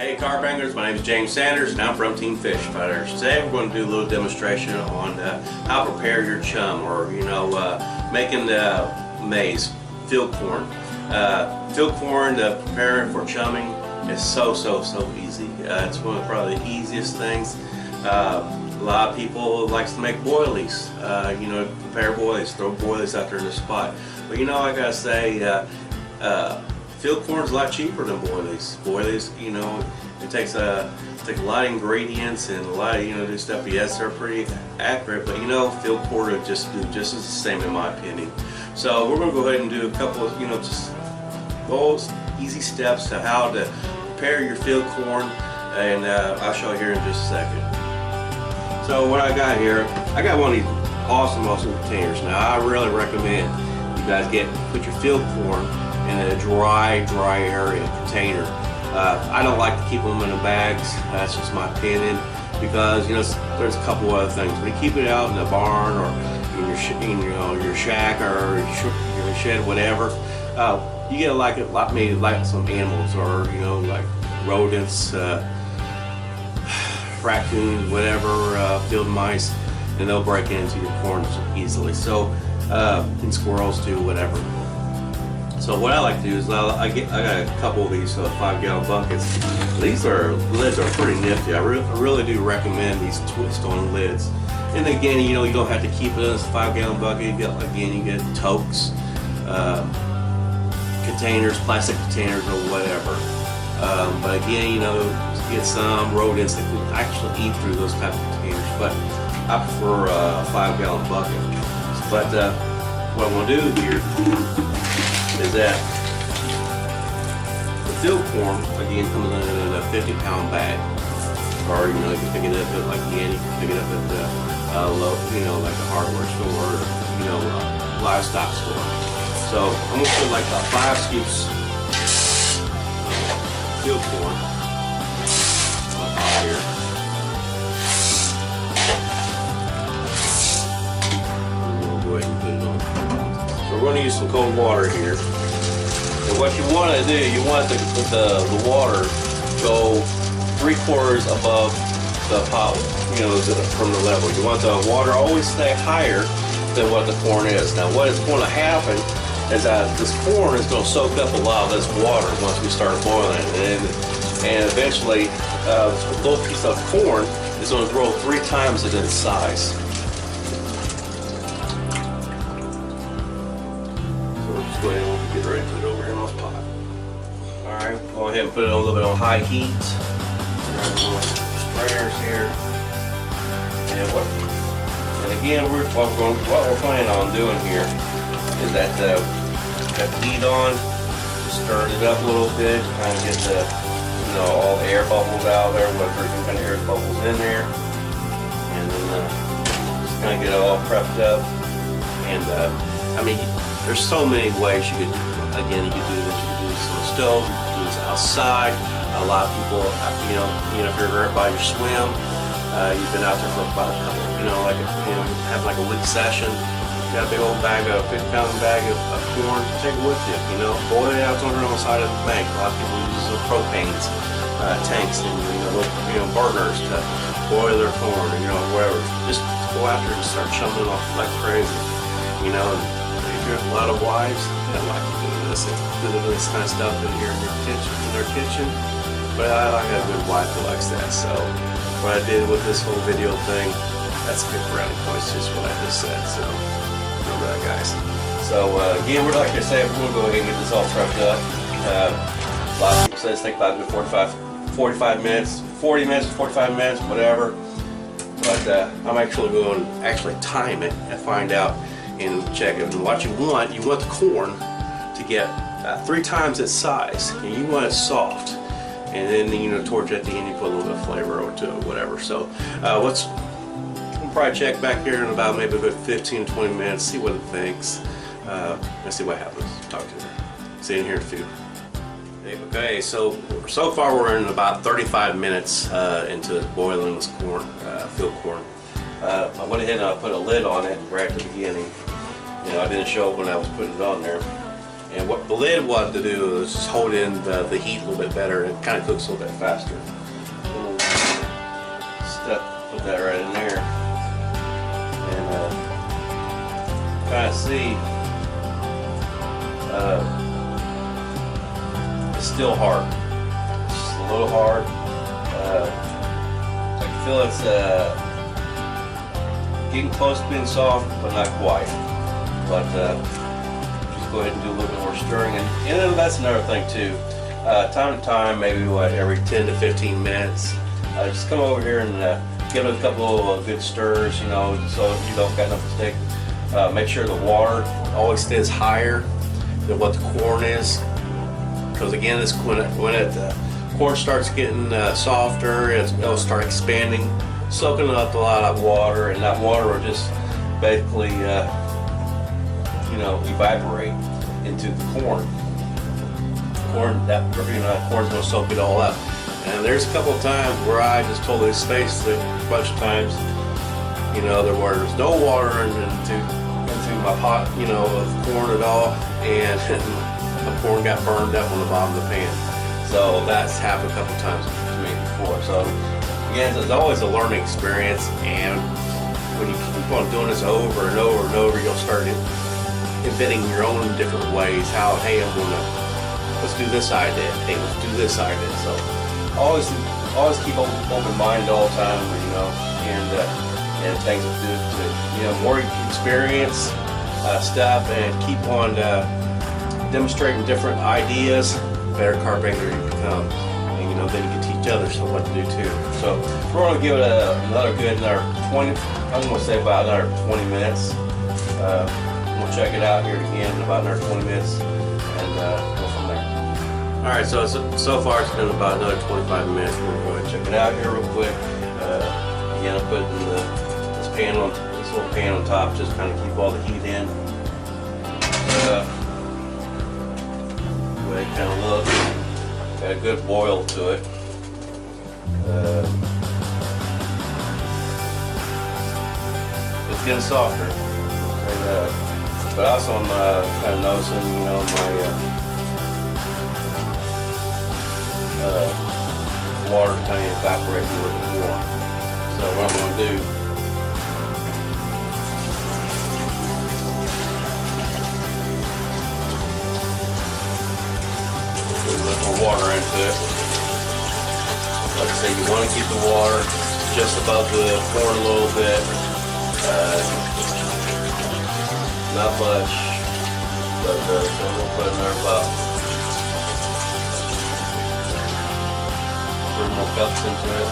Hey carp anglers, my name is James Sanders and I'm from Team Fish Fighters. Today we're going to do a little demonstration on how to prepare your chum, or making maize, field corn. Field corn, preparing for chumming is so easy. It's one of probably the easiest things. A lot of people likes to make boilies, prepare boilies, throw boilies out there in the spot. But I gotta say, field corn is a lot cheaper than boilies. Boilies, it takes a lot of ingredients and a lot of do stuff. Yes, they're pretty accurate, but field corn will just do just as the same in my opinion. So we're gonna go ahead and do a couple of just those easy steps to how to prepare your field corn, and I'll show you here in just a second. So what I got here, I got one of these awesome containers. Now I really recommend you guys put your field corn in a dry area container. I don't like to keep them in the bags. That's just my opinion, because there's a couple other things. When you keep it out in the barn or in your shack or your shed, whatever, you get maybe like some animals, or like rodents, raccoons, whatever, field mice, and they'll break into your corn easily. So and squirrels too, whatever. So what I like to do is I got a couple of these 5-gallon buckets. These lids are pretty nifty. I really do recommend these twist-on lids. And again, you don't have to keep it in this 5-gallon bucket. You get totes, containers, plastic containers, or whatever. But again, get some rodents that can actually eat through those type of containers. But I prefer a 5-gallon bucket. But what I'm going to do here is that the field corn again comes in a 50-pound bag, or you can pick it up at you can pick it up at the like a hardware store, or livestock store. So I'm gonna put like about 5 scoops field corn on top here. Go ahead and put it on. So we're going to use some cold water here. And what you want to do, you want the water go 3/4 above the pot, from the level. You want the water always stay higher than what the corn is. Now what is going to happen is that this corn is going to soak up a lot of this water once we start boiling it. And eventually this little piece of corn is going to grow 3 times its size. Go ahead and get ready to put it over here in this pot. Alright, go ahead and put it a little bit on high heat. Sprayers here. And again, what we're planning on doing here is that got the heat on, stir it up a little bit, kind of get the all the air bubbles out of there, whatever kind of air bubbles in there, and then just kind of get it all prepped up. And there's so many ways you could, you could do this. You could do this on the stove, you could do this outside. A lot of people, if you're everybody swim, you've been out there for about a couple, have like a week session. You got a big old bag, a 50-pound bag of corn, take it with you, boil it out on the side of the bank. A lot of people use the propanes, tanks, and burners to boil their corn, whatever. Just go out there and start chumming off like crazy, There's a lot of wives that like to do this kind of stuff in their kitchen. But I got a good wife who likes that. So what I did with this whole video thing, that's a good brownie points, just what I just said. So remember that, guys. So again, like I say, we're gonna go ahead and get this all prepped up. A lot of people say it's take about 45 minutes, 40 minutes, 45 minutes, whatever. But I'm actually going to time it and find out and check it. And what you want the corn to get 3 times its size, and you want it soft. And then towards at the end you put a little bit of flavor to it, whatever. So we'll probably check back here in about maybe about 15 to 20 minutes, see what it thinks. Let's see what happens. Talk to her. See you in here in a few. Okay, so far we're in about 35 minutes into boiling this corn, field corn. I went ahead and I put a lid on it right at the beginning. I didn't show it when I was putting it on there. And what the lid wanted to do is just hold in the heat a little bit better. It kind of cooks a little bit faster. Put that right in there, and kind of see it's still hard. It's a little hard. I can feel it's getting close to being soft, but not quite. But just go ahead and do a little bit more stirring, and then that's another thing too. Time to time, maybe every 10 to 15 minutes, just come over here and give it a couple of good stirs, you know, so you don't got enough to stick. Make sure the water always stays higher than what the corn is, because again, this when corn starts getting softer, it'll start expanding, soaking up a lot of water, and that water will just basically, you know, evaporate into the corn. That corn's gonna soak it all up. And there's a couple of times where I just totally spaced it a bunch of times. You know, there was no water into my pot, you know, of corn at all, and the corn got burned up on the bottom of the pan. So that's happened a couple of times to me before. So again, it's always a learning experience, and when you keep on doing this over and over and over, you'll start inventing your own different ways. How, hey, let's do this I did. Hey, let's do this I did. So always keep open mind all the time, you know, and things to do, you know, more experience stuff, and keep on demonstrating different ideas, better carp angler you become, and you know, then you can teach others what to do too. So we're going to give it another 20, I'm going to say about another 20 minutes. We'll check it out here again in about another 20 minutes, and go from there. Alright, so far it's been about another 25 minutes. We're going to check it out here real quick. Again, I'm putting this little pan on top, just kind of keep all the heat in. The way it kind of looks, got a good boil to it. It's getting softer. But also I'm kind of noticing, you know, my water kind of evaporating a little bit more. So what I'm going to do, put a little more water into it. Like I say, you want to keep the water just above the corn a little bit. Not much, but so we'll put another about 3 more cups into it.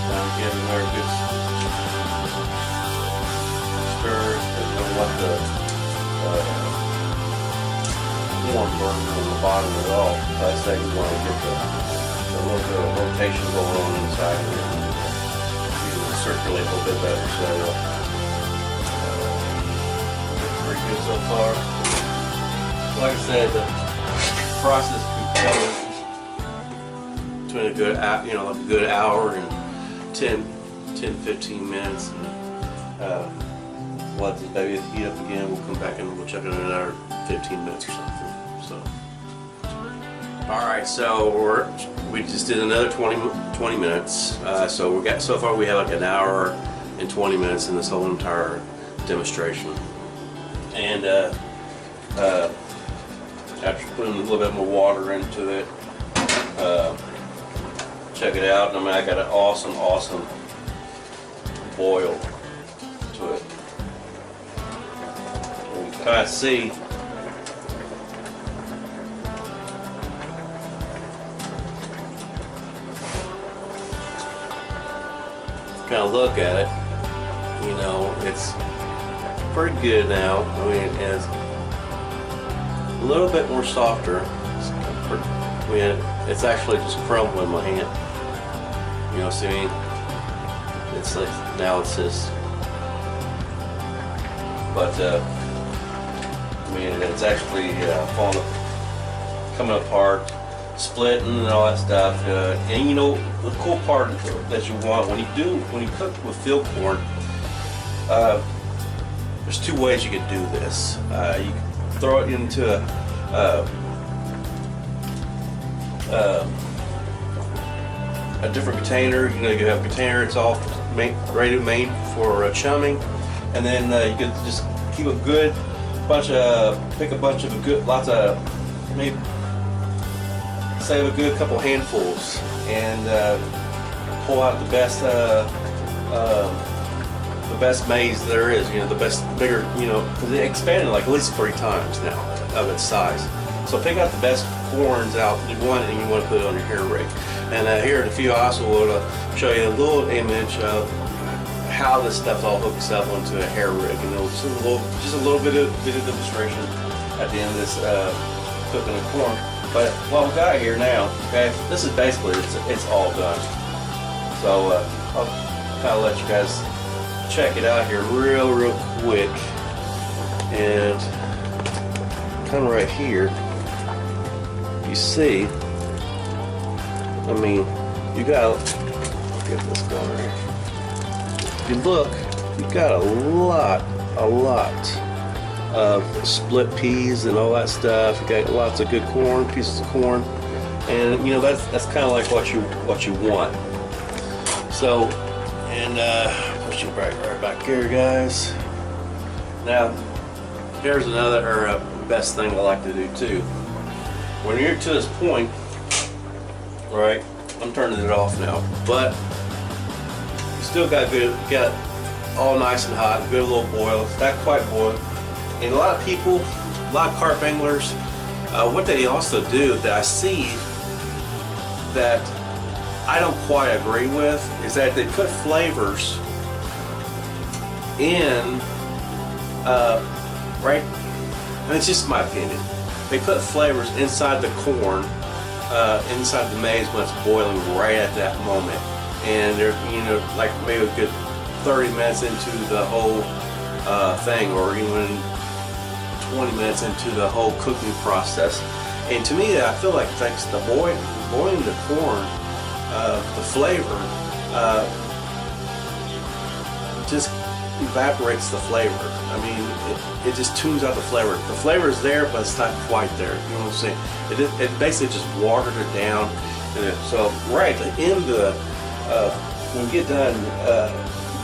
Now give another good stir. You don't want the corn burning on the bottom at all. So I say you want to get a little bit of rotation going on inside here. Circulate a little bit better, so pretty good so far. Like I said, the process between a good, you know, like a good hour and 10-15 minutes. And, let this baby heat up again. We'll come back and we'll check it in another 15 minutes or something. So, all right, so we just did another 20 minutes. So far we have like an hour and 20 minutes in this whole entire demonstration. And after putting a little bit more water into it, check it out. I mean, I got an awesome boil to it. And you can kind of see kind of look at it, you know, it's pretty good now. I mean, it's a little bit more softer. It's actually just crumbling in my hand. You know what I mean? It's like, now it's just, but I mean, it's actually coming apart, splitting and all that stuff. And you know, the cool part that you want when you cook with field corn, there's two ways you can do this. You can throw it into a different container. You have a container, it's all ready to made for chumming, and then you can just keep a good bunch of, lots of, maybe save a good couple handfuls, and pull out the best maize there is. The best, bigger, because it expanded like at least 3 times now of its size. So pick out the best corns out you want, and you want to put it on your hair rig. And here in a few, I also will show you a little image of how this stuff all hooks up onto a hair rig, and just a little bit of demonstration at the end of this cooking the corn. But what we got here now, okay, this is basically it's all done. So I'll kind of let you guys check it out here real quick, and come right here. You see, I mean, you got, get this going right here. If you look, you got a lot of split peas and all that stuff. You got lots of good corn, pieces of corn, and that's kind of like what you want. So, and put you right back here, guys. Now, here's another best thing I like to do too. When you're to this point, right? I'm turning it off now, but you still got all nice and hot, good little boil. It's not quite boiled. And a lot of people, a lot of carp anglers, what they also do that I see that I don't quite agree with is that they put flavors in, right? And it's just my opinion. They put flavors inside the corn, inside the maize when it's boiling right at that moment. And they're, like maybe a good 30 minutes into the whole thing, or even 20 minutes into the whole cooking process. And to me, I feel like thanks to boiling the corn, the flavor just evaporates the flavor. I mean, it just tunes out the flavor. The flavor is there, but it's not quite there. You know what I'm saying? It basically just watered it down. And so right at the end of the, when we get done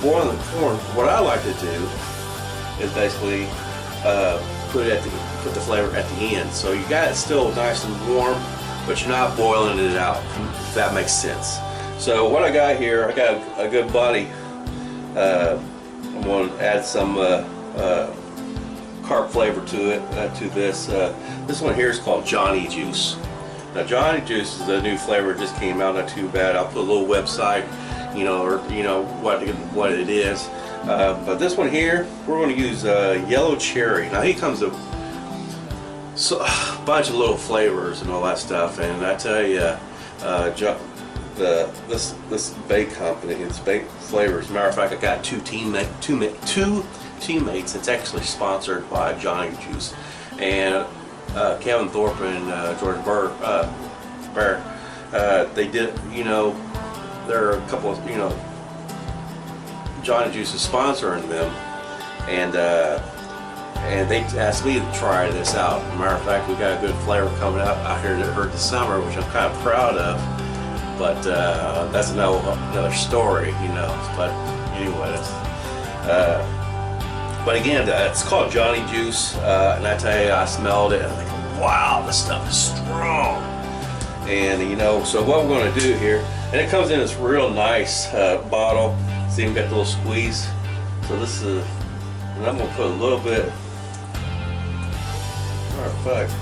boiling the corn, what I like to do is basically put the flavor at the end. So you got it still nice and warm, but you're not boiling it out, if that makes sense. So what I got here, I got a good buddy. I'm going to add some carp flavor to it, to this. This one here is called Johnny Juice. Now Johnny Juice is a new flavor, it just came out, not too bad. I'll put a little website, what it is. But this one here, we're going to use yellow cherry. Now he comes with a bunch of little flavors and all that stuff, and I tell you, this bake company, it's bake flavors. As a matter of fact, I got two teammates. It's actually sponsored by Johnny Juice, and Kevin Thorpe and George Bear. They did, there are a couple of, Johnny Juice is sponsoring them, and they asked me to try this out. As a matter of fact, we got a good flavor coming out here this summer, which I'm kind of proud of. But that's another story, But anyway, but again, it's called Johnny Juice, and I tell you, I smelled it, and I'm like, wow, this stuff is strong. And so what we're going to do here, and it comes in this real nice bottle. See, we've got the little squeeze. So this is, and I'm going to put a little bit. Matter of fact,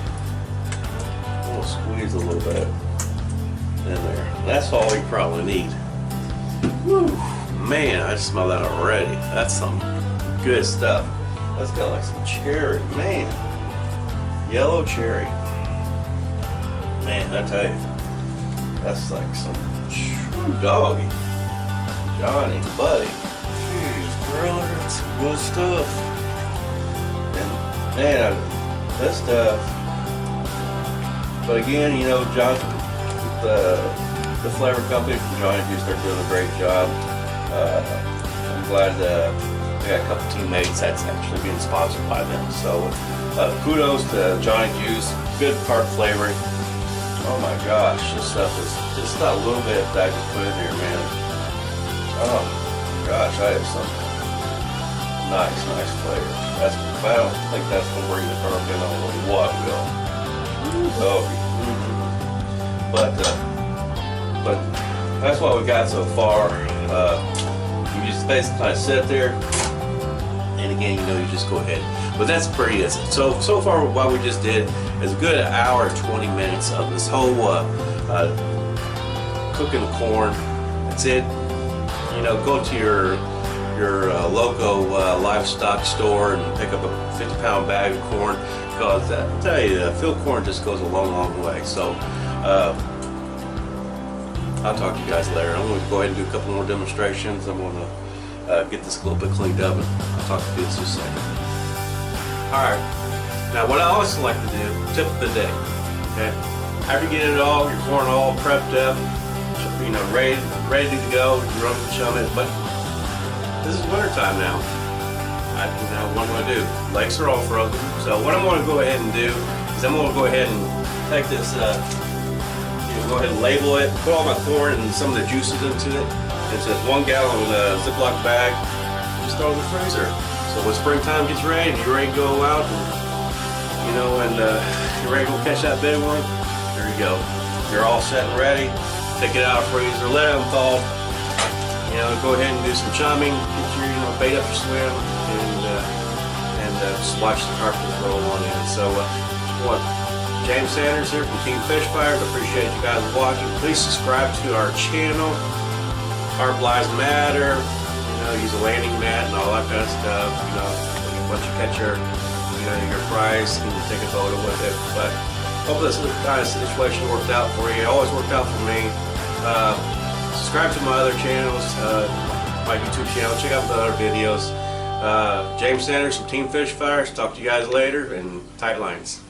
I'm going to squeeze a little bit in there. That's all you probably need. Woo, man, I just smell that already. That's some good stuff. That's got like some cherry, man. Yellow cherry. Man, I tell you, that's like some true doggy. Johnny, buddy. Jeez, brother, that's some good stuff. And man, this stuff. But again, John, the flavor company from Johnny Juice, they're doing a great job. I'm glad I got a couple teammates that's actually being sponsored by them. So kudos to Johnny Juice, good carp flavoring. Oh my gosh, this stuff is just not a little bit that I can put in here, man. Oh gosh, I have some nice flavor. If I don't think that's gonna bring the carp in, I don't know what will. Oh, but that's what we got so far. You just basically kind of sit there, and again, you know, you just go ahead. But that's pretty easy. So far, what we just did is a good hour and 20 minutes of this whole cooking the corn. That's it. You know, go to your local livestock store and pick up a 50-pound bag of corn, because I tell you, field corn just goes a long way. So I'll talk to you guys later. I'm going to go ahead and do a couple more demonstrations. I'm going to get this a little bit cleaned up, and I'll talk to you in just a second. Alright, now what I also like to do, tip of the day, okay? After you get it all, your corn all prepped up, you know, ready to go, you run the chum it, but this is winter time now. What I'm going to do, lakes are all frozen, so what I'm going to go ahead and do is I'm going to go ahead and take this, go ahead and label it, put all my corn and some of the juices into it. It's this 1 gallon Ziploc bag, just throw it in the freezer. So when springtime gets ready and you're ready to go out, and, you know, and you're ready to go catch that big one, there you go. You're all set and ready. Take it out of the freezer, let it thaw. You know, go ahead and do some chumming, get your, you know, bait up your swim, and just watch the carp roll on in. So, James Sanders here from Team Fish Fires. Appreciate you guys watching. Please subscribe to our channel. Carp Lives Matter. You know, use a landing mat and all that kind of stuff. You know, once you catch your prize, and take a photo with it. But hope this kind of situation worked out for you. It always worked out for me. Subscribe to my other channels, my YouTube channel. Check out the other videos. James Sanders from Team Fish Fires. Talk to you guys later, and tight lines.